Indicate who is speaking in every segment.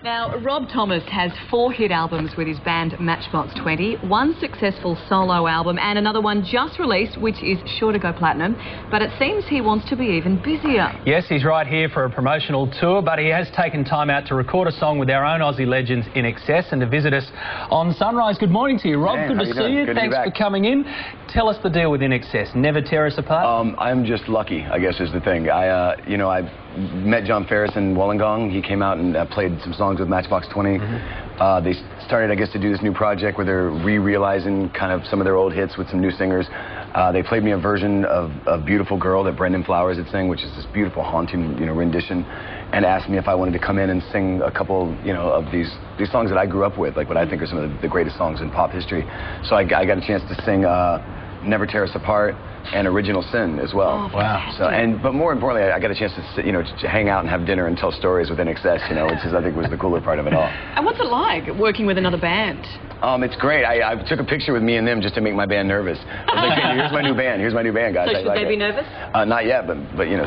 Speaker 1: Now, Rob Thomas has 4 hit albums with his band Matchbox 20, 1 successful solo album and another one just released, which is sure to go platinum. But it seems he wants to be even busier.
Speaker 2: Yes, he's right here for a promotional tour, but he has taken time out to record a song with our own Aussie legends In Excess and to visit us on Sunrise. Good morning to you, Rob.
Speaker 3: Man,
Speaker 2: good to see you. Thanks for coming in. Tell us the deal with In Excess. Never tear us apart?
Speaker 3: I'm just lucky, I guess, is the thing. I met John Ferris in Wollongong. He came out and played some songs with Matchbox 20. They started, I guess, to do this new project where they're re-realizing kind of some of their old hits with some new singers. They played me a version of Beautiful Girl that Brendan Flowers had sang, which is this beautiful, haunting, rendition, and asked me if I wanted to come in and sing a couple, of these songs that I grew up with, like what I think are some of the greatest songs in pop history. So I got a chance to sing Never Tear Us Apart and Original Sin as well.
Speaker 1: Oh, wow.
Speaker 3: But more importantly, I got a chance to sit, to hang out and have dinner and tell stories with In Excess, which is, I think, was the cooler part of it all.
Speaker 1: And what's it like working with another band?
Speaker 3: It's great. I took a picture with me and them just to make my band nervous. I was like, hey, here's my new band. Here's my new band, guys.
Speaker 1: So should they be nervous?
Speaker 3: Not yet, but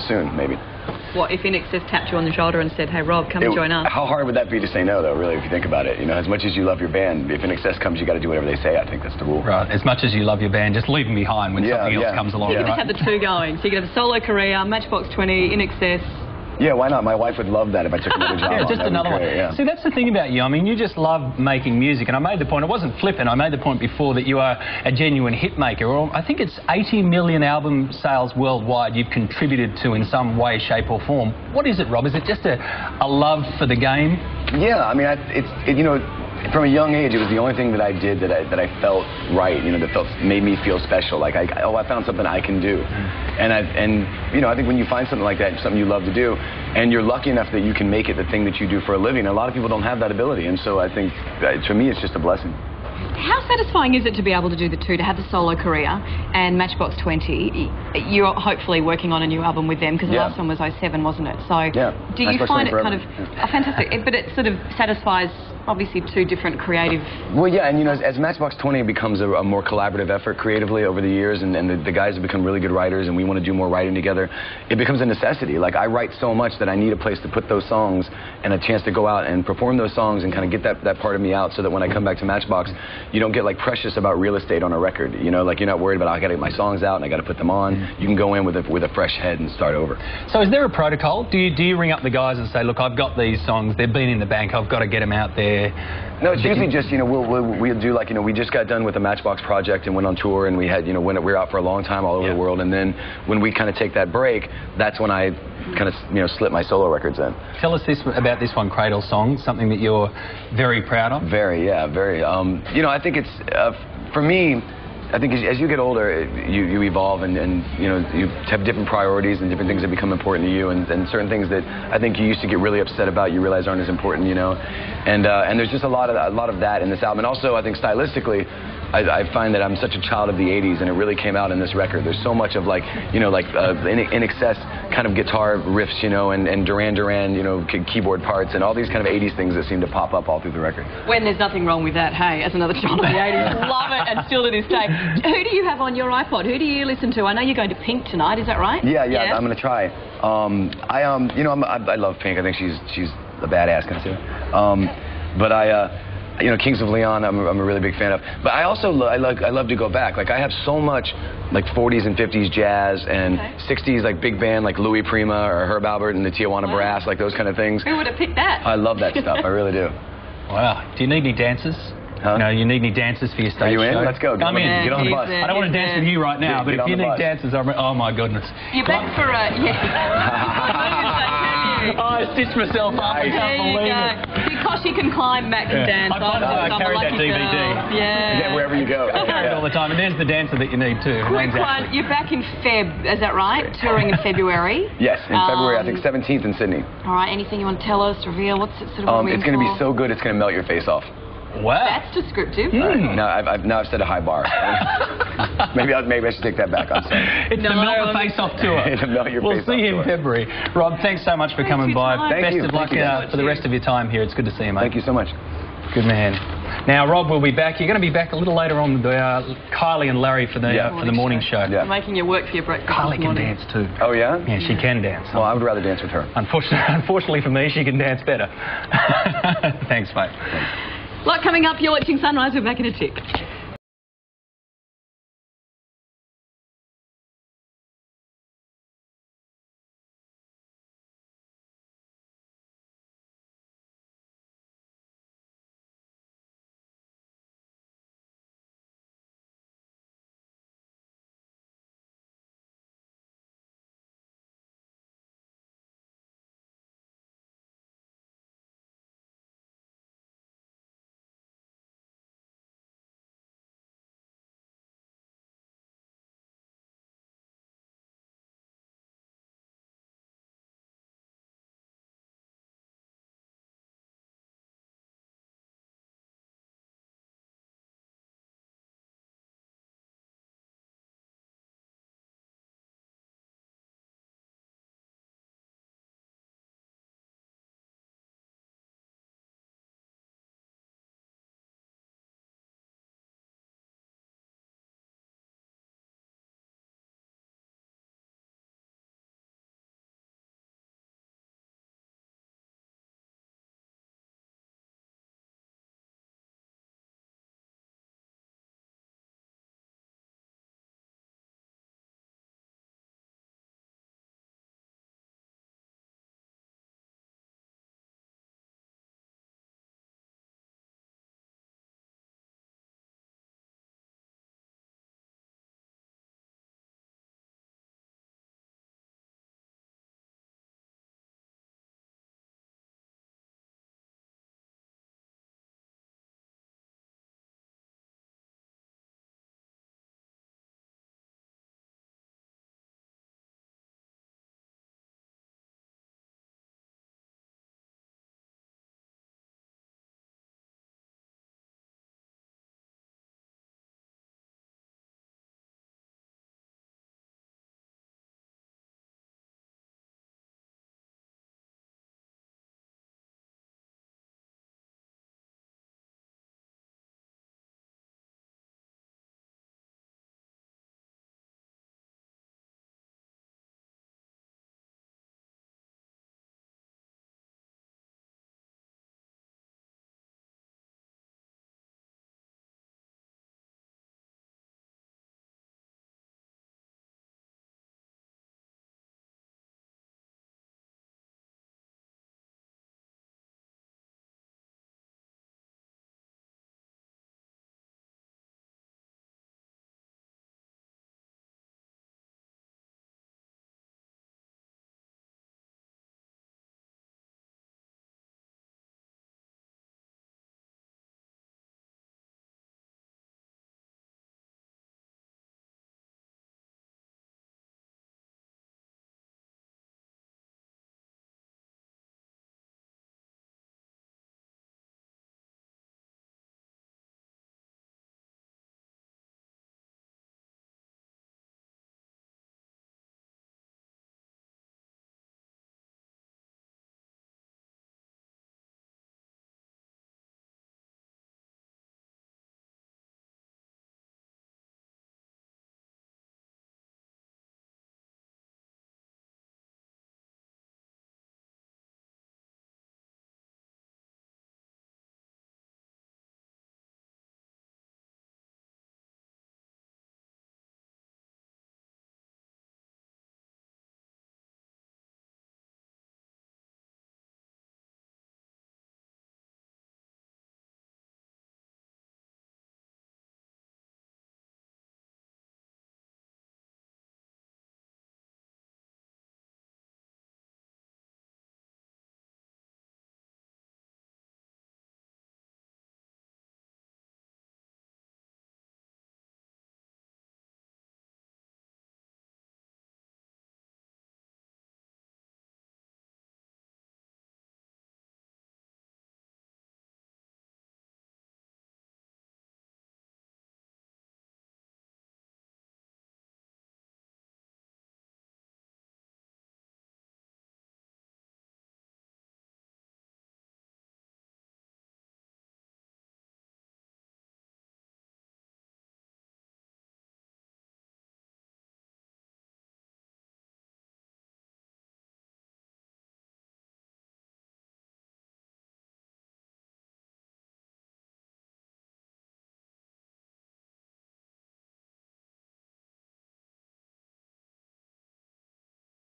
Speaker 3: soon, maybe.
Speaker 1: What, if In Excess tapped you on the shoulder and said, hey, Rob, come and join us?
Speaker 3: How hard would that be to say no, though, really, if you think about it? As much as you love your band, if In Excess comes, you got to do whatever they say. I think that's the rule.
Speaker 2: Right. As much as you love your band, just leave them behind when something else comes along.
Speaker 1: You could just have the 2 going. So you could have a solo career, Matchbox 20, In Excess.
Speaker 3: Yeah, why not? My wife would love that if I took another job.
Speaker 2: Yeah, just another one.
Speaker 3: Yeah.
Speaker 2: See, that's the thing about you. I mean, you just love making music. And I made the point, it wasn't flippant, I made the point before that you are a genuine hit maker. Or I think it's 80 million album sales worldwide you've contributed to in some way, shape or form. What is it, Rob? Is it just a love for the game?
Speaker 3: Yeah, I mean, from a young age, it was the only thing that I did that I felt right, that made me feel special. Like, I found something I can do. And I think when you find something like that, something you love to do, and you're lucky enough that you can make it the thing that you do for a living, a lot of people don't have that ability. And so I think, for me, it's just a blessing.
Speaker 1: How satisfying is it to be able to do the 2, to have the solo career and Matchbox 20? You're hopefully working on a new album with them, because the last one was 07, wasn't it? So do you find it kind of fantastic? But it sort of satisfies, obviously, 2 different creative...
Speaker 3: Well, yeah, and as Matchbox 20 becomes a more collaborative effort creatively over the years, and the guys have become really good writers, and we want to do more writing together, it becomes a necessity. Like, I write so much that I need a place to put those songs and a chance to go out and perform those songs and kind of get that part of me out, so that when I come back to Matchbox, you don't get, like, precious about real estate on a record. Like, you're not worried about, I got to get my songs out and I got to put them on. You can go in with a fresh head and start over. So is there a protocol? Do you ring up the guys and say, look, I've got these songs, they've been in the bank, I've got to get them out there? No, it's usually just, we'll do, like, we just got done with the Matchbox project and went on tour, and we had, when we were out for a long time all over the world, and then when we kind of take that break, that's when I kind of, slip my solo records in. Tell us about this one, Cradlesong, something that you're very proud of. Very, yeah, very. I think it's, for me, I think as you get older, you evolve, and you have different priorities and different things that become important to you, and certain things that I think you used to get really upset about, you realize aren't as important, And there's just a lot of that in this album. And also, I think stylistically, I find that I'm such a child of the 80s, and it really came out in this record. There's so much of, like, In Excess kind of guitar riffs, and Duran Duran, keyboard parts, and all these kind of 80s things that seem to pop up all through the record. When there's nothing wrong with that, hey, as another child of the 80s, love it, and still to this day. Who do you have on your iPod? Who do you listen to? I know you're going to Pink tonight, is that right? Yeah, I'm going to try. I love Pink. I think she's a badass, consider. But Kings of Leon, I'm a really big fan of. But I also I love to go back. Like, I have so much, like, 40s and 50s jazz and 60s, like, big band, like Louis Prima or Herb Alpert and the Tijuana Brass, like those kind of things. Who would have picked that? I love that stuff. I really do. Wow. Do you need any dancers? Huh? No, you need any dancers for your stage show? Are you in? Let's go. Come in. Get on the bus. I don't want to dance with you right now, but if you need dancers, oh my goodness. You're back for I stitched myself up. I can't believe it. Because you can climb back and dance. I carry that DVD. Yeah, wherever you go. I carry it all the time. And there's the dancer that you need too. Quick one. You're back in Feb, is that right? Touring in February? Yes, in February. I think 17th in Sydney. All right. Anything you want to tell us? Reveal? What's it sort of? It's going to be so good. It's going to melt your face off. Wow. That's descriptive. Now I've set a high bar. maybe I should take that back. I'm sorry. It's the Melt the Face Off tour. We'll see you in February. Rob, thanks so much for coming by. Best of luck for the rest of your time here. It's good to see you, mate. Thank you so much. Good man. Now, Rob will be back. You're going to be back a little later on with Kylie and Larry for the morning show. Yeah. I'm making you work for your breakfast. Kylie can dance too. Oh, yeah? Yeah, she can dance. Well, I would rather dance with her. Unfortunately for me, she can dance better.
Speaker 2: Thanks, mate.
Speaker 1: Thanks. Lot coming up. You're watching Sunrise. We're back in a tick.